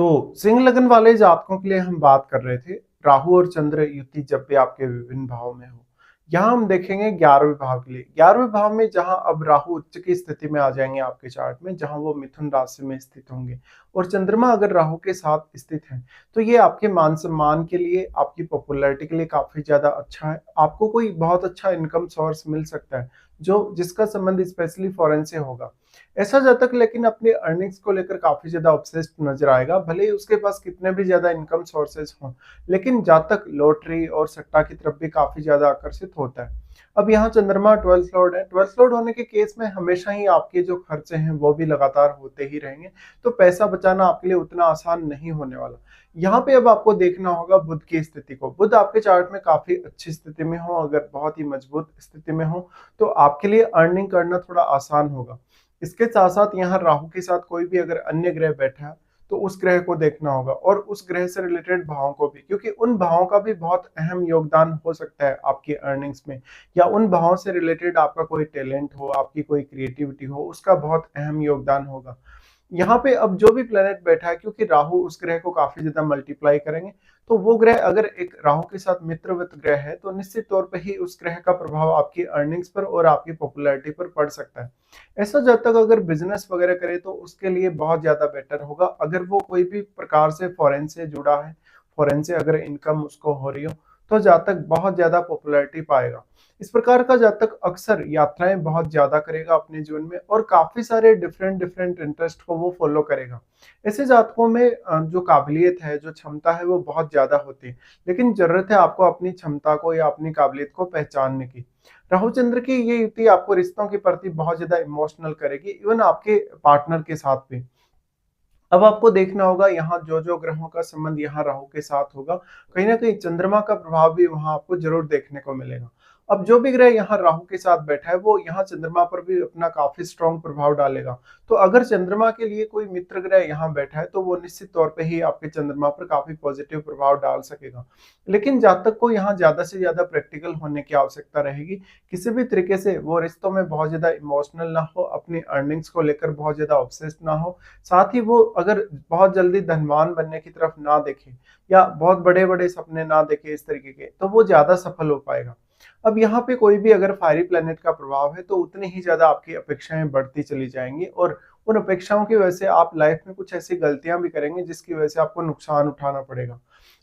तो सिंह लगन वाले जातकों के लिए हम बात कर रहे थे। राहु और चंद्र युति जब भी आपके विभिन्न भाव में हो, यहाँ हम देखेंगे 11वें भाव के लिए। 11वें भाव में जहां अब राहु उच्च की स्थिति में आ जाएंगे आपके चार्ट में, जहां वो मिथुन राशि में स्थित होंगे और चंद्रमा अगर राहु के साथ स्थित है, तो ये आपके मान सम्मान के लिए, आपकी पॉपुलैरिटी के लिए काफी ज्यादा अच्छा है। आपको कोई बहुत अच्छा इनकम सोर्स मिल सकता है जो जिसका संबंध स्पेशली फॉरेन से होगा। ऐसा जातक लेकिन अपनी अर्निंग्स को लेकर काफी ज्यादा ऑब्सेस्ड नजर आएगा, भले ही उसके पास कितने भी ज्यादा इनकम सोर्सेज हों, लेकिन जातक लॉटरी और सट्टा की तरफ भी काफी ज्यादा आकर्षित होता है। अब यहाँ चंद्रमा 12th लॉर्ड है। 12th लॉर्ड होने के केस में हमेशा ही आपके जो खर्चे हैं वो भी लगातार होते ही रहेंगे, तो पैसा बचाना आपके लिए उतना आसान नहीं होने वाला। यहाँ पे अब आपको देखना होगा बुध की स्थिति को। बुध आपके चार्ट में काफी अच्छी स्थिति में हो, अगर बहुत ही मजबूत स्थिति में हो, तो आपके लिए अर्निंग करना थोड़ा आसान होगा। इसके साथ साथ यहाँ राहु के साथ कोई भी अगर अन्य ग्रह बैठा है, तो उस ग्रह को देखना होगा और उस ग्रह से रिलेटेड भावों को भी, क्योंकि उन भावों का भी बहुत अहम योगदान हो सकता है आपकी अर्निंग्स में, या उन भावों से रिलेटेड आपका कोई टैलेंट हो, आपकी कोई क्रिएटिविटी हो, उसका बहुत अहम योगदान होगा। यहाँ पे अब जो भी प्लेनेट बैठा है, क्योंकि राहु उस ग्रह को काफी ज्यादा मल्टीप्लाई करेंगे, तो वो ग्रह अगर एक राहु के साथ मित्रवत ग्रह है, तो निश्चित तौर पे ही उस ग्रह का प्रभाव आपकी अर्निंग्स पर और आपकी पॉपुलैरिटी पर पड़ सकता है। ऐसा जब तक अगर बिजनेस वगैरह करे तो उसके लिए बहुत ज्यादा बेटर होगा। अगर वो कोई भी प्रकार से फॉरेन से जुड़ा है, फॉरेन से अगर इनकम उसको हो रही हो, तो जातक बहुत ज्यादा पॉपुलैरिटी पाएगा। इस प्रकार का जातक अक्सर यात्राएं बहुत ज्यादा करेगा अपने जीवन में और काफी सारे डिफरेंट डिफरेंट इंटरेस्ट को वो फॉलो करेगा। ऐसे जातकों में जो काबिलियत है, जो क्षमता है, वो बहुत ज्यादा होती है, लेकिन जरूरत है आपको अपनी क्षमता को या अपनी काबिलियत को पहचानने की। राहु चंद्र की ये युति आपको रिश्तों के प्रति बहुत ज्यादा इमोशनल करेगी, इवन आपके पार्टनर के साथ भी। अब आपको देखना होगा यहाँ जो जो ग्रहों का संबंध यहाँ राहु के साथ होगा, कहीं ना कहीं चंद्रमा का प्रभाव भी वहां आपको जरूर देखने को मिलेगा। अब जो भी ग्रह यहाँ राहु के साथ बैठा है, वो यहाँ चंद्रमा पर भी अपना काफी स्ट्रॉन्ग प्रभाव डालेगा। तो अगर चंद्रमा के लिए कोई मित्र ग्रह यहाँ बैठा है, तो वो निश्चित तौर पे ही आपके चंद्रमा पर काफी पॉजिटिव प्रभाव डाल सकेगा। लेकिन जातक को यहाँ ज्यादा से ज्यादा प्रैक्टिकल होने की आवश्यकता रहेगी। किसी भी तरीके से वो रिश्तों में बहुत ज्यादा इमोशनल ना हो, अपनी अर्निंग्स को लेकर बहुत ज्यादा ऑब्सेस्ड ना हो, साथ ही वो अगर बहुत जल्दी धनवान बनने की तरफ ना देखे या बहुत बड़े बड़े सपने ना देखे इस तरीके के, तो वो ज्यादा सफल हो पाएगा। अब यहाँ पे कोई भी अगर फायरी प्लेनेट का प्रभाव है, तो उतनी ही ज्यादा आपकी अपेक्षाएं बढ़ती चली जाएंगी और उन अपेक्षाओं की वजह से आप लाइफ में कुछ ऐसी गलतियां भी करेंगे जिसकी वजह से आपको नुकसान उठाना पड़ेगा।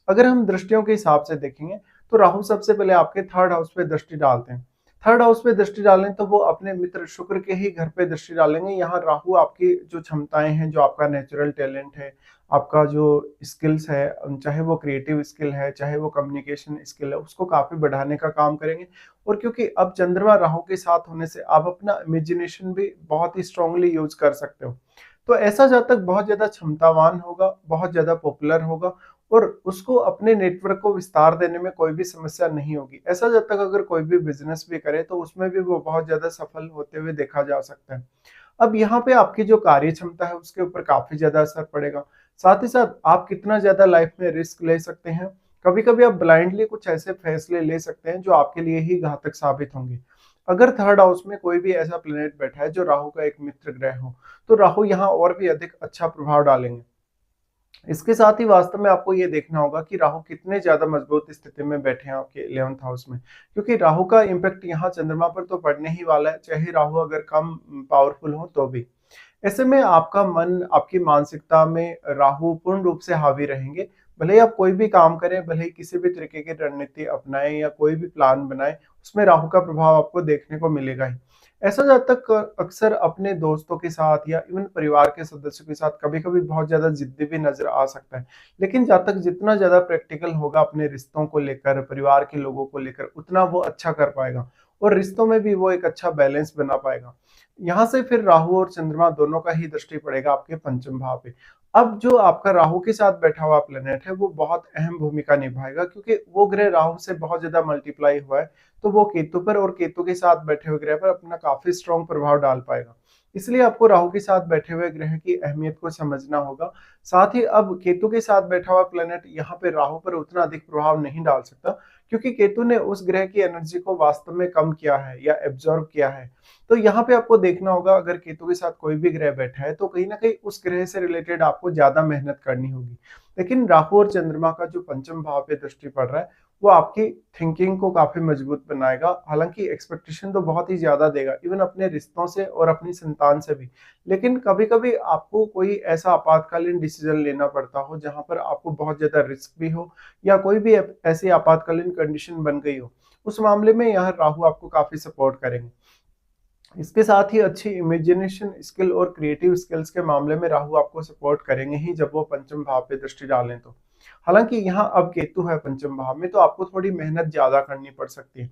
अगर हम दृष्टियों के हिसाब से देखेंगे, तो राहु सबसे पहले आपके थर्ड हाउस पे दृष्टि डालते हैं। थर्ड हाउस पे दृष्टि डालें तो वो अपने मित्र शुक्र के ही घर पे दृष्टि डालेंगे। यहाँ राहु आपकी जो क्षमताएं हैं, जो आपका नेचुरल टैलेंट है, आपका जो स्किल्स है, चाहे वो क्रिएटिव स्किल है, चाहे वो कम्युनिकेशन स्किल है, उसको काफी बढ़ाने का काम करेंगे। और क्योंकि अब चंद्रमा राहु के साथ होने से आप अपना इमेजिनेशन भी बहुत ही स्ट्रांगली यूज कर सकते हो। तो ऐसा जातक बहुत ज्यादा क्षमतावान होगा, बहुत ज्यादा पॉपुलर होगा और उसको अपने नेटवर्क को विस्तार देने में कोई भी समस्या नहीं होगी। ऐसा जातक अगर कोई भी बिजनेस भी करे, तो उसमें भी वो बहुत ज्यादा सफल होते हुए देखा जा सकता है। अब यहाँ पे आपकी जो कार्य क्षमता है उसके ऊपर काफी ज्यादा असर पड़ेगा। साथ ही साथ आप कितना ज्यादा लाइफ में रिस्क ले सकते हैं। कभी कभी आप ब्लाइंडली कुछ ऐसे फैसले ले सकते हैं जो आपके लिए ही घातक साबित होंगे। अगर थर्ड हाउस में कोई भी ऐसा प्लेनेट बैठा है जो राहु का एक मित्र ग्रह हो, तो राहु यहाँ और भी अधिक अच्छा प्रभाव डालेंगे। इसके साथ ही वास्तव में आपको ये देखना होगा कि राहु कितने ज्यादा मजबूत स्थिति में बैठे हैं आपके 11th हाउस में, क्योंकि राहु का इम्पैक्ट यहाँ चंद्रमा पर तो पड़ने ही वाला है, चाहे राहु अगर कम पावरफुल हो तो भी। ऐसे में आपका मन, आपकी मानसिकता में राहु पूर्ण रूप से हावी रहेंगे। भले ही आप कोई भी काम करें, भले ही किसी भी तरीके की रणनीति अपनाएं या कोई भी प्लान बनाएं, उसमें राहु का प्रभाव आपको देखने को मिलेगा ही। ऐसा जातक अक्सर अपने दोस्तों के साथ या इवन परिवार के सदस्यों के साथ कभी कभी बहुत ज्यादा जिद्दी भी नजर आ सकता है। लेकिन जातक जितना ज्यादा प्रैक्टिकल होगा अपने रिश्तों को लेकर, परिवार के लोगों को लेकर, उतना वो अच्छा कर पाएगा और रिश्तों में भी वो एक अच्छा बैलेंस बना पाएगा। यहाँ से फिर राहु और चंद्रमा दोनों का ही दृष्टि पड़ेगा आपके पंचम भाव पे। अब जो आपका राहु के साथ बैठा हुआ प्लेनेट है, वो बहुत अहम भूमिका निभाएगा, क्योंकि वो ग्रह राहु से बहुत ज्यादा मल्टीप्लाई हुआ है, तो वो केतु पर और केतु के साथ बैठे हुए ग्रह पर अपना काफी स्ट्रॉन्ग प्रभाव डाल पाएगा। इसलिए आपको राहु के साथ बैठे हुए ग्रह की अहमियत को समझना होगा। साथ ही अब केतु के साथ बैठा हुआ प्लैनेट यहाँ पे राहु पर उतना अधिक प्रभाव नहीं डाल सकता, क्योंकि केतु ने उस ग्रह की एनर्जी को वास्तव में कम किया है या एब्जॉर्ब किया है। तो यहाँ पे आपको देखना होगा, अगर केतु के साथ कोई भी ग्रह बैठा है तो कहीं न कहीं उस ग्रह से रिलेटेड आपको ज़्यादा मेहनत करनी होगी। लेकिन राहु और चंद्रमा का जो पंचम भाव पे दृष्टि पड़ रहा है, वो आपकी थिंकिंग को काफ़ी मजबूत बनाएगा। हालाँकि एक्सपेक्टेशन तो बहुत ही ज़्यादा देगा, इवन अपने रिश्तों से और अपनी संतान से भी। लेकिन कभी-कभी आपको कोई ऐसा आपातकालीन डिसीज़न लेना पड़ता हो, जहाँ पर आपको बहुत ज़्यादा रिस्क भी हो या कोई भी ऐसी आपातकालीन कंडीशन बन गई हो, उस मामले में यहाँ राहु आपको काफ़ी सपोर्ट करेंगे। इसके साथ ही अच्छी इमेजिनेशन स्किल और क्रिएटिव स्किल्स के मामले में राहु आपको सपोर्ट करेंगे ही, जब वो पंचम भाव पे दृष्टि डालें तो। हालांकि यहाँ अब केतु है पंचम भाव में, तो आपको थोड़ी मेहनत ज्यादा करनी पड़ सकती है।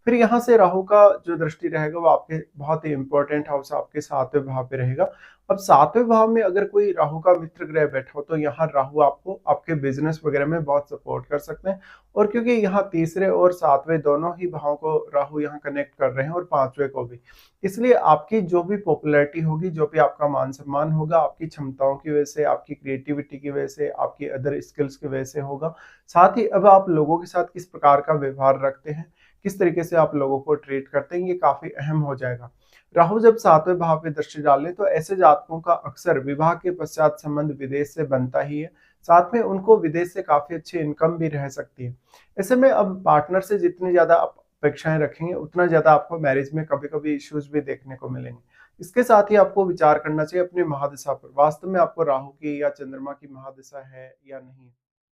फिर यहाँ से राहु का जो दृष्टि रहेगा वो आपके बहुत ही इंपॉर्टेंट हाउस, आपके 7वें भाव पे रहेगा। अब 7वें भाव में अगर कोई राहु का मित्र ग्रह बैठा हो, तो यहाँ राहु आपको आपके बिजनेस वगैरह में बहुत सपोर्ट कर सकते हैं। और क्योंकि यहाँ तीसरे और 7वें दोनों ही भाव को राहु यहाँ कनेक्ट कर रहे हैं, और 5वें को भी, इसलिए आपकी जो भी पॉपुलैरिटी होगी, जो भी आपका मान-सम्मान होगा, आपकी क्षमताओं की वजह से, आपकी क्रिएटिविटी की वजह से, आपकी अदर स्किल्स की वजह से होगा। साथ ही अब आप लोगों के साथ किस प्रकार का व्यवहार रखते हैं, किस तरीके से आप लोगों को ट्रीट करते हैं, ये काफ़ी अहम हो जाएगा। राहु जब 7वें भाव पे दृष्टि डालें, तो ऐसे जातकों का अक्सर विवाह के पश्चात संबंध विदेश से बनता ही है। साथ में उनको विदेश से काफ़ी अच्छी इनकम भी रह सकती है। ऐसे में अब पार्टनर से जितनी ज़्यादा आप अपेक्षाएँ रखेंगे, उतना ज़्यादा आपको मैरिज में कभी-कभी इश्यूज़ भी देखने को मिलेंगे। इसके साथ ही आपको विचार करना चाहिए अपनी महादशा पर, वास्तव में आपको राहु की या चंद्रमा की महादशा है या नहीं।